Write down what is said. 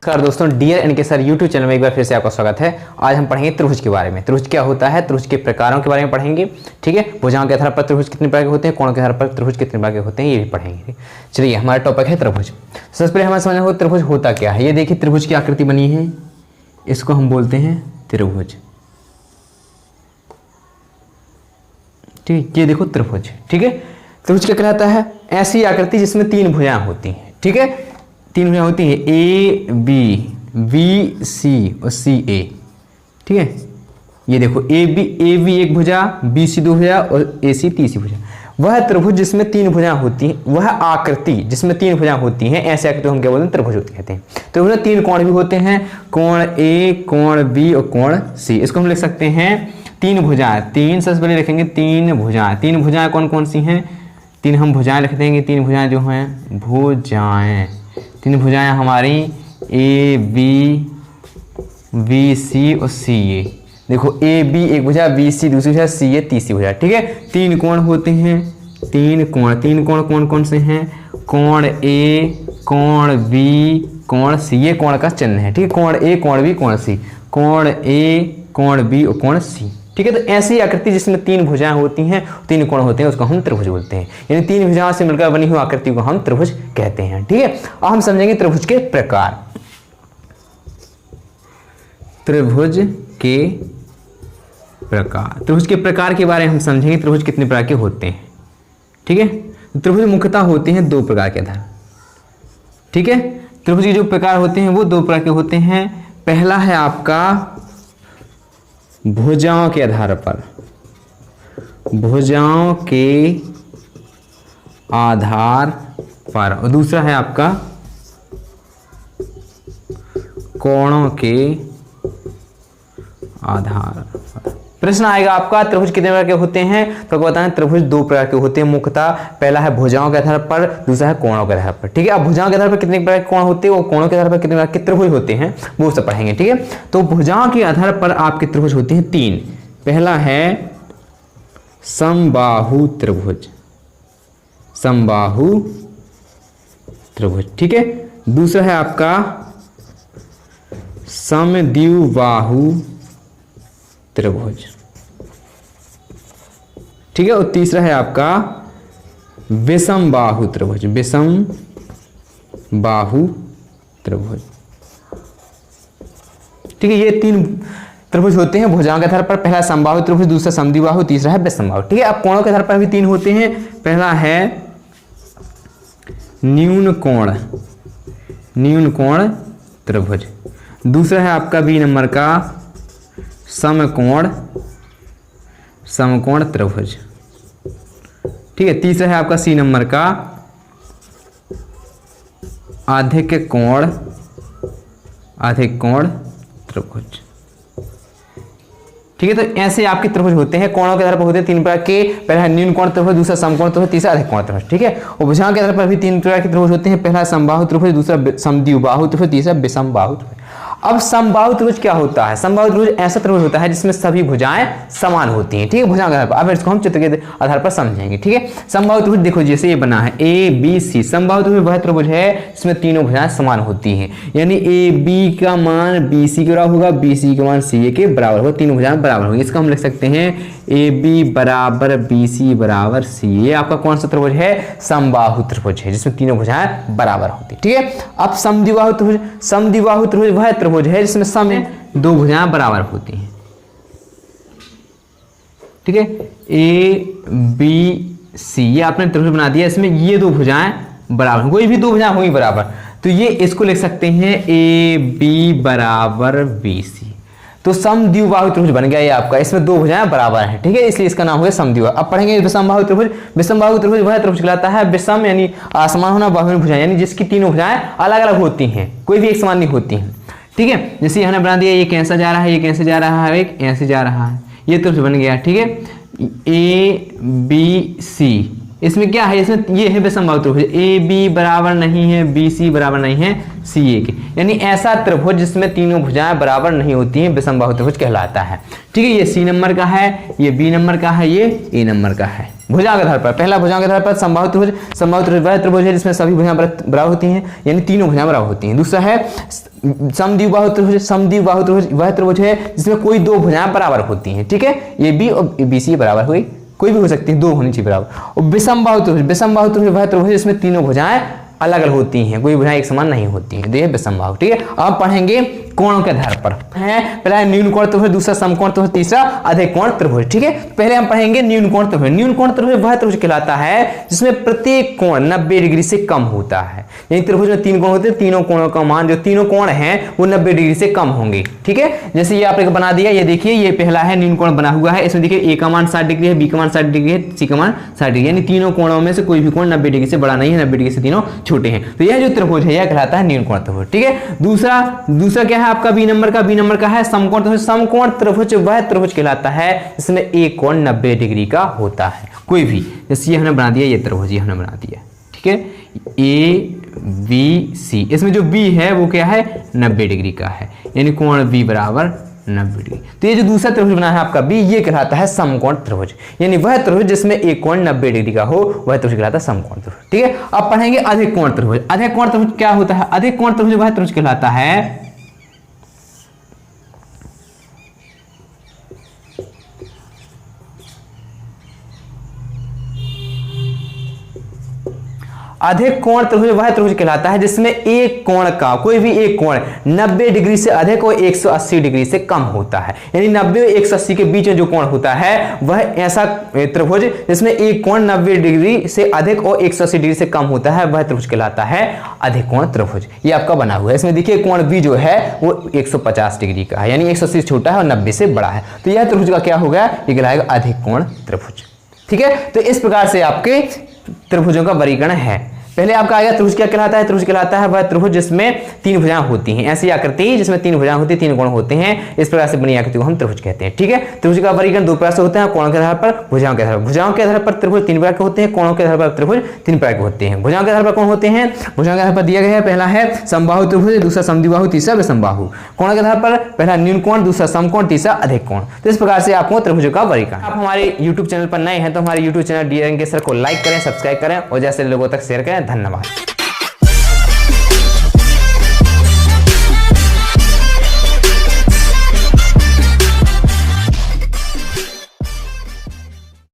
नमस्कार दोस्तों, dear N के सर यूट्यूब चैनल में एक बार फिर से आपका स्वागत है। आज हम पढ़ेंगे त्रिभुज के बारे में। त्रिभुज क्या होता है, त्रिभुज के प्रकारों के बारे में पढ़ेंगे। ठीक है, भुजाओं के आधार पर त्रिभुज कितने प्रकार के होते हैं, कोणों के आधार पर त्रिभुज कितने प्रकार के होते हैं, ये भी पढ़ेंगे। चलिए, हमारा टॉपिक है त्रिभुज। सबसे पहले हमें समझना होगा त्रिभुज होता क्या है। ये देखिए, त्रिभुज की आकृति बनी है, इसको हम बोलते हैं त्रिभुज। ठीक, ये देखो त्रिभुज। ठीक है, त्रिभुज क्या कहलाता है? ऐसी आकृति जिसमें तीन भुजाएं होती हैं। ठीक है, तीन भुजाएं होती हैं, ए बी, बी सी और सी ए। ठीक है, ये देखो ए बी एक भुजा, बी सी दो भुजा और ए सी तीसरी भुजा। वह त्रिभुज जिसमें तीन भुजाएं होती हैं, वह आकृति जिसमें तीन भुजाएं होती हैं, ऐसे आकृति हम क्या बोलते हैं? त्रिभुज कहते हैं। तो उसमें तीन कोण भी होते हैं, कोण ए, कोण बी और कोण सी। इसको हम लिख सकते हैं तीन भुजाएं। तीन सबसे पहले लिखेंगे तीन भुजाएं। तीन भुजाएं कौन कौन सी हैं? तीन हम भुजाएं लिख देंगे। तीन भुजाएं जो हैं भुजाएं, तीन भुजाएं हमारी ए बी सी और सी ए। देखो ए बी एक भुजा, बी सी दूसरी भुजा, सी ए तीसरी भुजा। ठीक है, तीन कोण होते हैं, तीन कोण कौन कौन से हैं? कोण ए, कोण बी, कोण सी। ये कोण का चिन्ह है। ठीक है, कोण ए, कोण बी, कोण सी। कोण ए, कोण बी और कोण सी। ठीक है, तो ऐसी आकृति जिसमें तीन भुजाएं होती हैं, तीन कोण होते हैं, उसको हम त्रिभुज बोलते हैं। यानी तीन भुजाओं से मिलकर बनी हुई आकृति को हम त्रिभुज कहते हैं। ठीक है, अब हम समझेंगे त्रिभुज के प्रकार। त्रिभुज के प्रकार, त्रिभुज के प्रकार के बारे में हम समझेंगे। त्रिभुज कितने प्रकार के होते हैं? ठीक है, त्रिभुज मुख्यतः होते हैं दो प्रकार के आधार। ठीक है, त्रिभुज के जो प्रकार होते हैं वो दो प्रकार के होते हैं। पहला है आपका भुजाओं के आधार पर, भुजाओं के आधार पर, और दूसरा है आपका कोणों के आधार पर। प्रश्न आएगा आपका त्रिभुज कितने प्रकार के होते हैं, तो बताएं त्रिभुज दो प्रकार के होते हैं मुख्यतः। पहला है भुजाओं के आधार पर, दूसरा है कोणों के आधार पर। ठीक है, अब भुजाओं के आधार पर कितने प्रकार के कोण होते हैं और कोणों के आधार पर कितने प्रकार के त्रिभुज होते हैं, वो सब पढ़ेंगे। ठीक है, तो भुजाओं के आधार पर आपके त्रिभुज होते हैं तीन। पहला है समबाहु त्रिभुज, समबाहु त्रिभुज। ठीक है, दूसरा है आपका समद्विबाहु त्रिभुज। ठीक है, और तीसरा है आपका विषमबाहु त्रिभुज, विषमबाहु त्रिभुज। ठीक है, ये तीन त्रिभुज होते हैं भुजाओं के आधार पर। पहला समबाहु त्रिभुज, दूसरा समद्विबाहु, तीसरा है विषमबाहु। ठीक है, अब कोणों के आधार पर भी तीन होते हैं। पहला है न्यून कोण त्रिभुज। दूसरा है आपका बी नंबर का समकोण त्रिभुज। ठीक है, तीसरा है आपका सी नंबर का अधिक कोण त्रिभुज। ठीक है, तो ऐसे आपके त्रिभुज होते हैं। कोणों के आधार पर होते हैं तीन प्रकार के। पहला है न्यून कोण त्रिभुज, दूसरा समकोण त्रिभुज, तीसरा अधिक कोण त्रिभुज। ठीक है, और भुजाओं के आधार पर भी तीन प्रकार के त्रिभुज होते हैं। पहला समबाहु त्रिभुज, दूसरा समद्विबाहु त्रिभुज, तीसरा विषमबाहु त्रिभुज। अब समबाहु त्रिभुज क्या होता है? समबाहु त्रिभुज ऐसा त्रिभुज होता है जिसमें सभी भुजाएं समान होती हैं। ठीक है, भुजाओं के आधार पर। अब इसको हम चित्र के आधार पर समझेंगे। ठीक है, समबाहु त्रिभुज देखो जैसे ये बना है ए बी सी। समबाहु त्रिभुज वह त्रिभुज है जिसमें तीनों भुजाएं समान होती हैं। यानी ए बी का मान बी सी के बराबर होगा, बी सी का मान सी ए के बराबर होगा, तीनों भुजाएं बराबर होंगी। इसका हम लिख सकते हैं ए बी बराबर बी सी बराबर सी। ये आपका कौन सा त्रिभुज है? समबाहु त्रिभुज है, जिसमें तीनों भुजाएं बराबर होती। ठीक है, अब समद्विबाहु त्रिभुज, समद्विबाहु त्रिभुज वह त्रिभुज है जिसमें सम में दो भुजाएं बराबर होती हैं। ठीक है, ए बी सी ये आपने त्रिभुज बना दिया, इसमें ये दो भुजाएं बराबर, कोई भी दो भुजाएं होंगी बराबर, तो ये इसको लिख सकते हैं ए बी बराबर बी सी। तो समद्विबाहु त्रिभुज बन गया ये आपका, इसमें दो भुजाएं बराबर हैं। ठीक है, इसलिए इसका नाम हुआ समद्विबाहु। अब पढ़ेंगे विषमबाहु त्रिभुज। विषमबाहु त्रिभुज वह त्रिभुज कहलाता है, विषम यानी असमान होना, बाहु यानी भुजाएं, यानी जिसकी तीनों भुजाएं अलग अलग होती हैं, कोई भी एक समान नहीं होती हैं। ठीक है, जैसे हमने बना दिया, ये कैसे जा रहा है, ये कैसे जा रहा है, एक ऐसे जा रहा है, ये त्रिभुज बन गया। ठीक है, ए बी सी, इसमें क्या है? इसमें ये है विषमबाहु त्रिभुज। ए बी बराबर नहीं है बी सी बराबर नहीं है सी ए के, यानी ऐसा त्रिभुज जिसमें तीनों भुजाएं बराबर नहीं होती हैं विषमबाहु त्रिभुज कहलाता है। ठीक है, ये सी नंबर का है, ये बी नंबर का है, ये ए नंबर का है। भुजाओं के आधार पर, पहला भुजाओं के आधार पर समबाहु त्रिभुज, समबाहु त्रिभुज वह त्रिभुज है जिसमें सभी भुजाएं बराबर होती हैं, यानी तीनों भुजाएं बराबर होती हैं। दूसरा है समद्विबाहु त्रिभुज, समद्विबाहु त्रिभुज वह त्रिभुज है जिसमें कोई दो भुजाएं बराबर होती हैं, ठीक है, ए बी और बी सी बराबर हुई, कोई भी हो सकती है, दो होनी चाहिए बराबर। और विषमबाहु त्रिभुज, विषमबाहु त्रिभुज वह त्रिभुज है जिसमें तीनों भुजाएं अलग अलग होती हैं, कोई भुजाएं एक समान नहीं होती हैं, तो ये विषमबाहु, ठीक है। अब पढ़ेंगे कोणों के आधार पर है, पहला न्यून कोण त्रिभुज, दूसरा समकोण त्रिभुज, तीसरा अधिक कोण त्रिभुज, ठीक है। पहले हम पढ़ेंगे न्यून कोण त्रिभुज। न्यून कोण त्रिभुज वह त्रिभुज कहलाता है जिसमें प्रत्येक कोण 90 डिग्री से कम होता है, यानी त्रिभुज में तीन कोण होते हैं, तीनों कोणों का मान जो तीनों कोण हैं वो 90 डिग्री से कम होंगे, ठीक है। जैसे ये आपने बना दिया, ये देखिए ये पहला है न्यून कोण बना हुआ है, इसमें देखिए ए का मान 60 डिग्री है, बी का मान 60 डिग्री है, सी का मान 60 डिग्री, यानी तीनों कोणों में से कोई भी कोण 90 डिग्री से बड़ा नहीं है, 90 डिग्री से तीनों छोटे हैं, तो यह जो त्रिभुज है यह कहलाता है न्यून कोण त्रिभुज, ठीक है। दूसरा क्या है आपका बी नंबर का है समकोण त्रिभुज। समकोण त्रिभुज वह त्रिभुज कहलाता है जिसमें एक कोण 90 डिग्री का होता है, कोई भी, जैसे ये हमने बना दिया, ये त्रिभुज ये हमने बना दिया, ठीक है, ए बी सी, इसमें जो बी है वो क्या है 90 डिग्री का है, यानी कोण बी बराबर 90 डिग्री। तो ये जो दूसरा त्रिभुज बना है आपका बी, ये कहलाता है समकोण त्रिभुज, यानी वह त्रिभुज जिसमें एक कोण 90 डिग्री का हो वह त्रिभुज कहलाता है समकोण त्रिभुज, ठीक है। अब पढ़ेंगे अधिक कोण त्रिभुज। अधिक कोण त्रिभुज क्या होता है? अधिक कोण त्रिभुज वह त्रिभुज कहलाता है अधिक कोण त्रिभुज वह त्रिभुज कहलाता है जिसमें एक कोण का कोई भी एक कोण 90 डिग्री से अधिक और 180 डिग्री से कम होता है, यानी 90 और 180 के बीच में जो कोण होता है वह ऐसा त्रिभुज जिसमें एक कोण 90 डिग्री से अधिक और 180 डिग्री से कम होता है वह त्रिभुज कहलाता है अधिक कोण त्रिभुज। ये आपका बना हुआ है, इसमें देखिए कोण बी जो है वो 150 डिग्री का है, यानी 180 से छोटा है और 90 से बड़ा है, तो यह त्रिभुज का क्या होगा, ये कहलाएगा अधिक कोण त्रिभुज, ठीक है। तो इस प्रकार से आपके त्रिभुजों का वर्गीकरण है। पहले आपका आएगा त्रिभुज क्या कहलाता है? त्रिभुज कहलाता है वह त्रिभुज जिसमें तीन भुजाएं होती हैं, ऐसी आकृति जिसमें तीन भुजाएं होती हैं, तीन कोण होते हैं, इस प्रकार से बनी आकृति को हम त्रिभुज कहते हैं, ठीक है। त्रिभुज का वर्गीकरण दो प्रकार से होते हैं, कोणों के आधार पर, भुजाओं के आधार पर। भुजाओं के आधार पर त्रिभुज तीन प्रकार के होते हैं, कोणों के आधार पर त्रिभुज तीन प्रकार के होते हैं। भुजाओं के आधार पर कौन होते हैं? भुजाओं के आधार पर दिया गया है, पहला है समबाहु त्रिभुज, दूसरा समद्विबाहु, तीसरा विषमबाहु। कोणों के आधार पर पहला न्यून कोण, दूसरा समकोण, तीसरा अधिक कोण। तो इस प्रकार से आपको त्रिभुजों का वर्गीकरण। आप हमारे यूट्यूब चैनल पर नए हैं तो हमारे यूट्यूब चैनल डी.आर.एन.के सर को लाइक करें, सब्सक्राइब करें और जैसे लोगों तक शेयर करें। धन्यवाद।